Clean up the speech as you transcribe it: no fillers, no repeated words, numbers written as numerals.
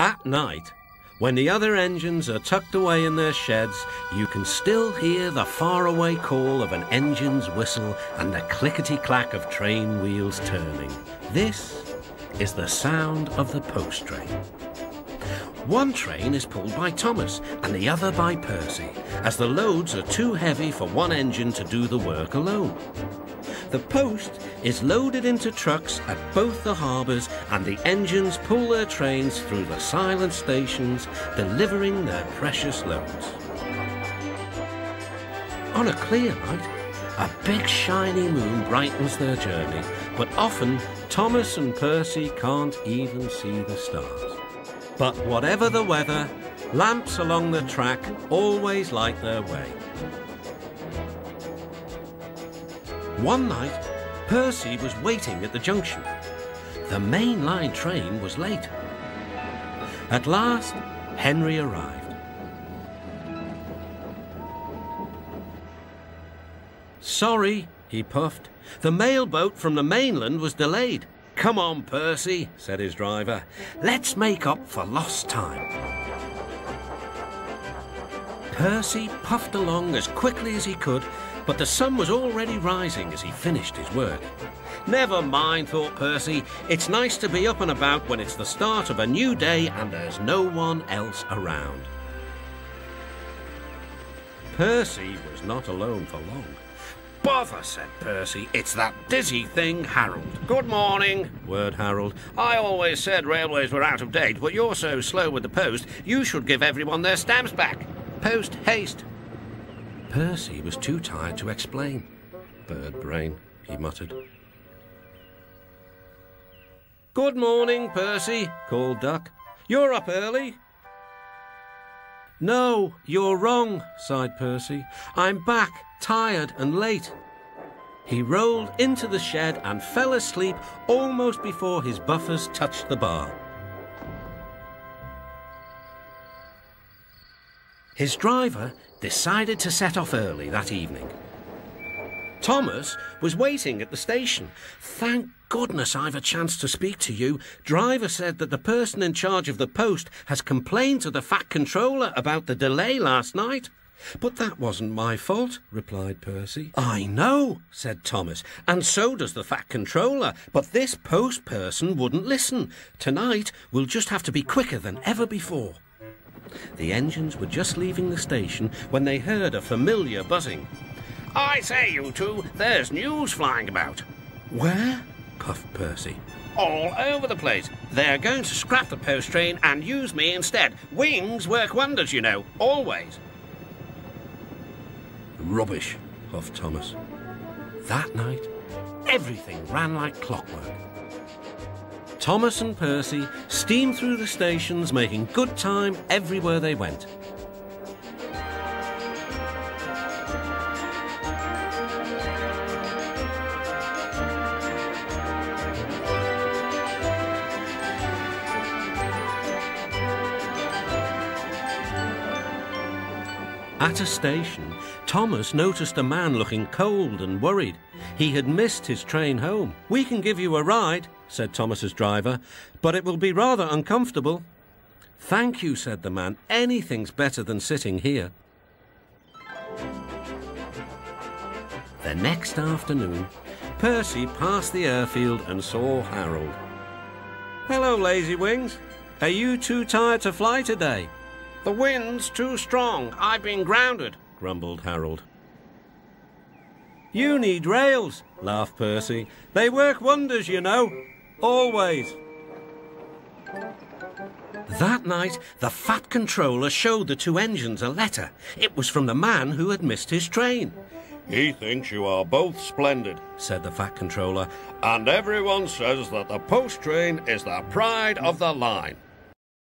At night, when the other engines are tucked away in their sheds, you can still hear the faraway call of an engine's whistle and the clickety-clack of train wheels turning. This is the sound of the post train. One train is pulled by Thomas and the other by Percy, as the loads are too heavy for one engine to do the work alone. The post is loaded into trucks at both the harbours, and the engines pull their trains through the silent stations, delivering their precious loads. On a clear night, a big shiny moon brightens their journey, but often Thomas and Percy can't even see the stars. But whatever the weather, lamps along the track always light their way. One night, Percy was waiting at the junction. The main line train was late. At last, Henry arrived. "Sorry," he puffed. "The mail boat from the mainland was delayed." "Come on, Percy," said his driver. "Let's make up for lost time." Percy puffed along as quickly as he could, but the sun was already rising as he finished his work. "Never mind," thought Percy. "It's nice to be up and about when it's the start of a new day and there's no one else around." Percy was not alone for long. "Bother," said Percy. "It's that dizzy thing, Harold." "Good morning," whirred Harold. "I always said railways were out of date, but you're so slow with the post, you should give everyone their stamps back. Post haste." Percy was too tired to explain. "Bird brain," he muttered. "Good morning, Percy," called Duck. "You're up early." "No, you're wrong," sighed Percy. "I'm back, tired and late." He rolled into the shed and fell asleep almost before his buffers touched the bar. His driver decided to set off early that evening. Thomas was waiting at the station. "Thank goodness I've a chance to speak to you. Driver said that the person in charge of the post has complained to the Fat Controller about the delay last night." "But that wasn't my fault," replied Percy. "I know," said Thomas, "and so does the Fat Controller, but this post person wouldn't listen. Tonight we'll just have to be quicker than ever before." The engines were just leaving the station when they heard a familiar buzzing. "I say, you two, there's news flying about." "Where?" puffed Percy. "All over the place. They're going to scrap the post train and use me instead. Wings work wonders, you know, always." "Rubbish," huffed Thomas. That night, everything ran like clockwork. Thomas and Percy steamed through the stations, making good time everywhere they went. At a station, Thomas noticed a man looking cold and worried. He had missed his train home. "We can give you a ride," said Thomas's driver, "but it will be rather uncomfortable." "Thank you," said the man. "Anything's better than sitting here." The next afternoon, Percy passed the airfield and saw Harold. "Hello, Lazy Wings. Are you too tired to fly today?" "The wind's too strong. I've been grounded," grumbled Harold. "You need rails," laughed Percy. "They work wonders, you know. Always." That night, the Fat Controller showed the two engines a letter. It was from the man who had missed his train. "He thinks you are both splendid," said the Fat Controller, "and everyone says that the post train is the pride of the line."